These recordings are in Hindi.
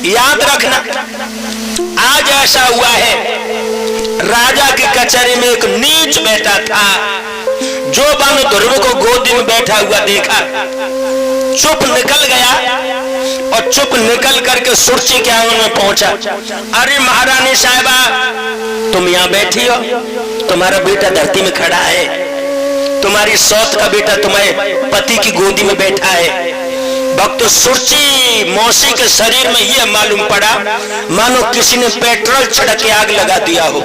याद रखना, आज ऐसा हुआ है, राजा की कचहरी में एक नीच बैठा था, जो बन ध्रुव को गोदी में बैठा हुआ देखा, चुप निकल गया और चुप निकल करके सुरची के आंगन में पहुंचा। अरे महारानी साहिबा, तुम यहाँ बैठी हो, तुम्हारा बेटा धरती में खड़ा है, तुम्हारी सौत का बेटा तुम्हारे पति की गोदी में बैठा है। भक्त सुरची मौसी के शरीर में यह मालूम पड़ा मानो किसी ने पेट्रोल छिड़क के आग लगा दिया हो।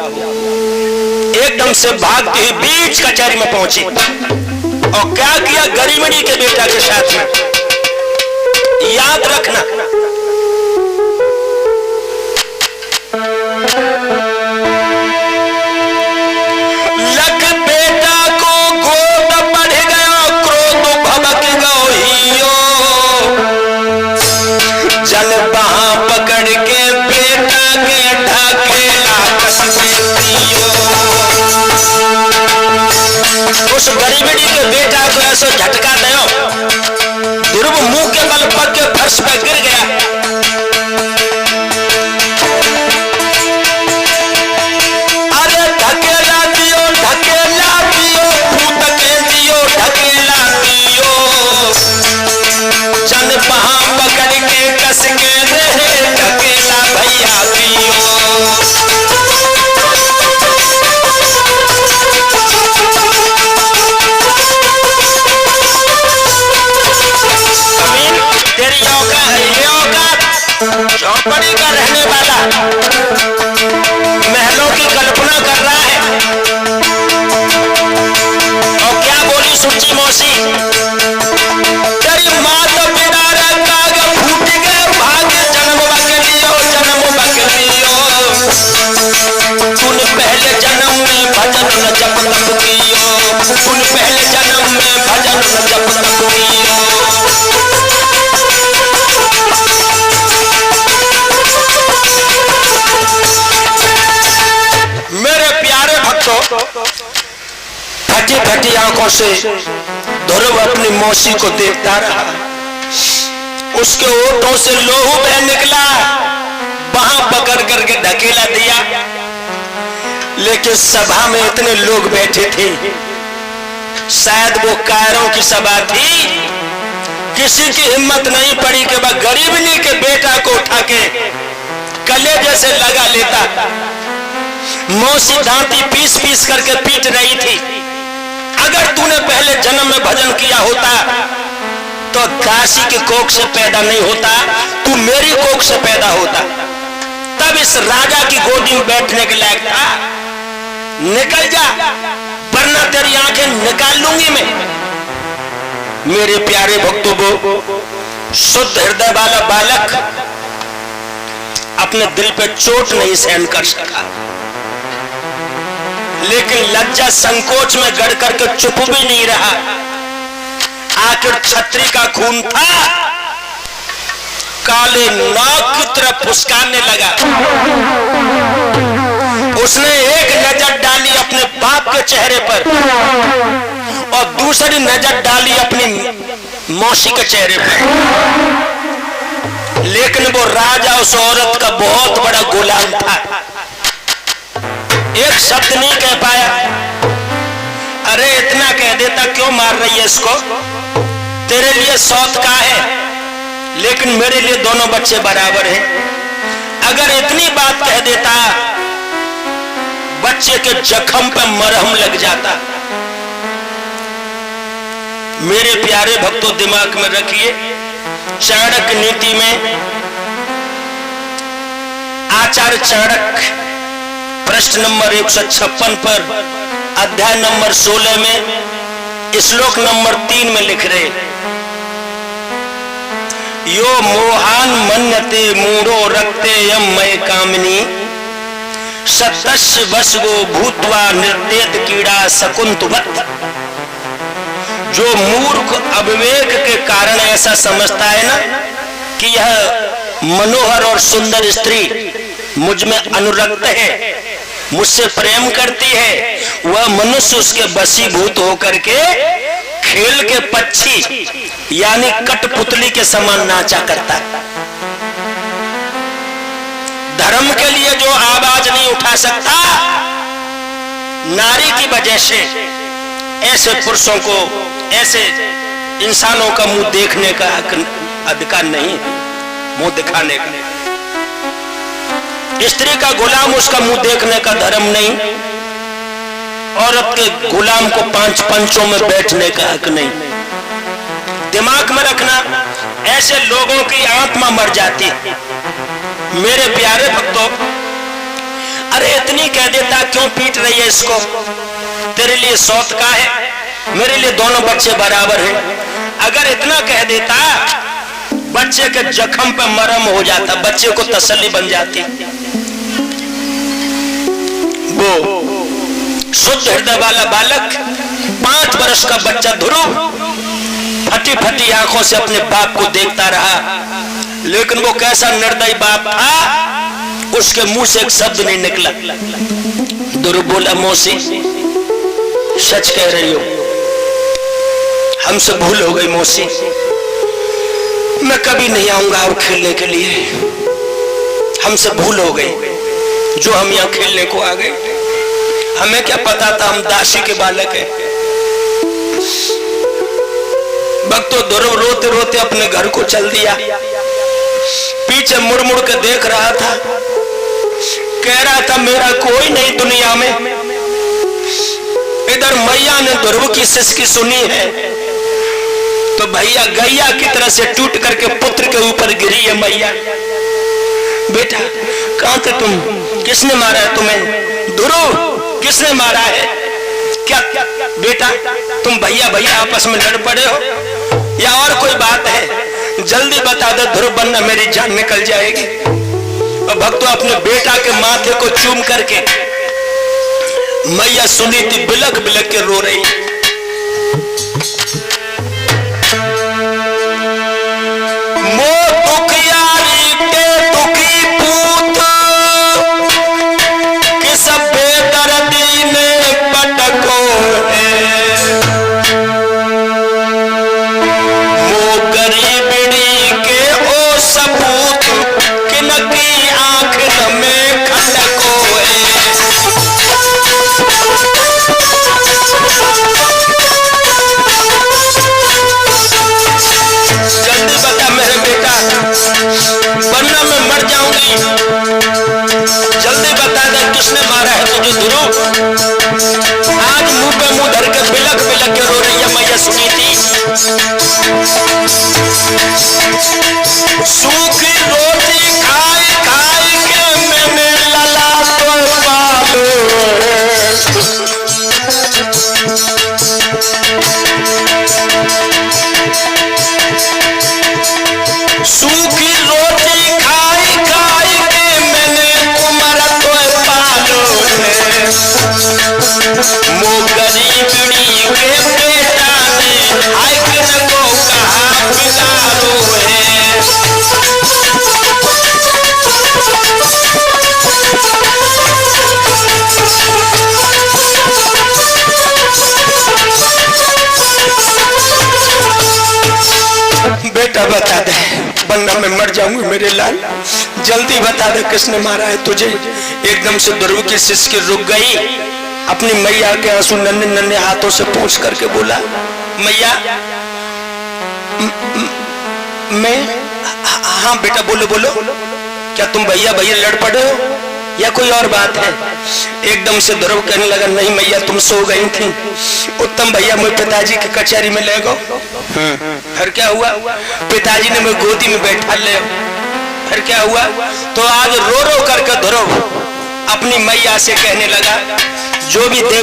एकदम से भागती हुई बीच कचहरी में पहुंची और क्या किया, गरीमणी के बेटा के साथ में। याद रखना, लख बेटा को गोद बढ़ गया, क्रोध भड़क गयो, जल बाह पकड़ के बेटा के ढकेला उस गरीबड़ी के बेटा को ऐसे झटका दो, ध्रुव मुंह के बल पग के फर्श पर गिर गया। अरे ढकेला दियो, ढकेला दियो, भूत के दियो, ढकेला दियो, जन बहा पकड़ के कस के रहे, ढकेला भैया दियो। चौपड़ी का रहने वाला महलों की कल्पना कर रहा है। और क्या बोली सुची मौसी, तेरी माँ तो बिना काग फूट गए, भाग्य जन्म बकलियो, जन्म बकलियो, तूने पहले जन्म में भजन न जप तप कियो, तूने पहले जन्म में भजन न जप तप कियो। फटी फटी आंखों से ध्रुव अपनी मौसी को देखता रहा, उसके होठों से लोहू बह निकला, बाह पकड़ करके ढकेला दिया। लेकिन सभा में इतने लोग बैठे थे, शायद वो कायरों की सभा थी, किसी की हिम्मत नहीं पड़ी कि वह गरीबनी के बेटा को उठा के कलेजे से लगा लेता। मौसी दांती पीस पीस करके पीट रही थी, अगर तूने पहले जन्म में भजन किया होता तो दासी के कोख से पैदा नहीं होता, तू मेरी कोख से पैदा होता, तब इस राजा की गोदी में बैठने के लायक था। निकल जा, वरना तेरी आंखें निकाल लूंगी मैं। मेरे प्यारे भक्तों को, शुद्ध हृदय वाला बालक अपने दिल पे चोट नहीं सहन कर सका, लेकिन लज्जा संकोच में गड़ करके चुप भी नहीं रहा। आखिर क्षत्रिय का खून था, काले नाग की तरफ फुसकारने लगा। उसने एक नजर डाली अपने बाप के चेहरे पर और दूसरी नजर डाली अपनी मौसी के चेहरे पर, लेकिन वो राजा उस औरत का बहुत बड़ा गुलाम था, एक शब्द नहीं कह पाया। अरे इतना कह देता, क्यों मार रही है इसको, तेरे लिए सौत का है, लेकिन मेरे लिए दोनों बच्चे बराबर हैं। अगर इतनी बात कह देता, बच्चे के जख्म पे मरहम लग जाता। मेरे प्यारे भक्तों, दिमाग में रखिए, चाणक्य नीति में आचार्य चाणक्य पृष्ठ नंबर 156 पर अध्याय नंबर 16 में श्लोक नंबर 3 में लिख रहे, यो मोहान मन्यते मूढ़ो रक्ते यम मय कामिनी, सतस्य वसगो भूत्वा निर्देत कीड़ा शकुंतवत। जो मूर्ख अविवेक के कारण ऐसा समझता है ना कि यह मनोहर और सुंदर स्त्री मुझ में अनुरक्त है, मुझसे प्रेम करती है, वह मनुष्य उसके वशीभूत होकर के खेल के पक्षी यानी कठपुतली के समान नाचा करता है। जो आवाज नहीं उठा सकता, नारी की वजह से ऐसे पुरुषों को, ऐसे इंसानों का मुंह देखने का अधिकार नहीं है, मुंह दिखाने का। स्त्री का गुलाम, उसका मुंह देखने का धर्म नहीं। औरत के गुलाम को 5 पंचों में बैठने का हक नहीं। दिमाग में रखना, ऐसे लोगों की आत्मा मर जाती है। मेरे प्यारे भक्तों, अरे इतनी कह देता, क्यों पीट रही है इसको, तेरे लिए सौत का है, मेरे लिए दोनों बच्चे बराबर हैं। अगर इतना कह देता, बच्चे के जख्म पे मरहम हो जाता, बच्चे को तसल्ली बन जाती। वो शुद्ध हृदय वाला बालक, 5 वर्ष का बच्चा ध्रुव फटी फटी आंखों से अपने बाप को देखता रहा, लेकिन वो कैसा निर्दयी बाप था, उसके मुंह से एक शब्द नहीं निकला। ध्रुव बोला, मौसी सच कह रही हो, हमसे भूल हो गई मौसी, मैं कभी नहीं आऊंगा अब खेलने के लिए, हमसे भूल हो गई, जो हम यहाँ खेलने को आ गए, हमें क्या पता था हम दासी के बालक हैं। भक्तों, ध्रुव रोते रोते अपने घर को चल दिया। पीछे मुड़ मुड़ के देख रहा था, कह रहा था मेरा कोई नहीं दुनिया में। इधर मैया ने ध्रुव की सिसकी सुनी है, तो भैया गैया की तरह से टूट करके पुत्र के ऊपर गिरी है। मैया, बेटा कहां थे तुम, किसने मारा है तुम्हें, ध्रुव किसने मारा है, क्या बेटा तुम भैया भैया आपस में लड़ पड़े हो या और कोई बात है, जल्दी बता दो ध्रुव, वरना मेरी जान निकल जाएगी। और भक्तों, अपने बेटा के माथे को चूम करके मैया सुनी थी बिलक बिलक के रो रही। वरना मैं मर जाऊंगी, जल्दी बता दे किसने मारा है तुझे ध्रुव। आज मुंह पे मुंह धर के बिलक बिलक के रो रही है। मैया सुनी थी, सूखी रोटी खाई खाई के मैंने लला तो पालो, सूखी रोटी खाई खाई के मैंने कुमार तो पालो है, मो गरीबड़ी के बेटा ने आइकन को कहा बिगाड़ो है। बेटा बता दे, वरना मैं मर जाऊंगी मेरे लाल, जल्दी बता दे किसने मारा है तुझे। एकदम से ध्रुव की सिसकी रुक गई। अपनी मैया के आंसू नन्हे नन्हे हाथों से पोंछ करके बोला, मैया मैं, हाँ बेटा बोलो बोलो, क्या तुम भैया भैया लड़ पड़े हो या कोई और बात है। एकदम से ध्रुव कहने लगा, नहीं मैया तुम सो गई थी, उत्तम भैया मुझे पिताजी की कचहरी में ले गए। फिर क्या हुआ, पिताजी ने मुझे गोदी में बैठा ले, फिर क्या हुआ। तो आज रो रो करके ध्रुव अपनी मैया से कहने लगा, जो भी देख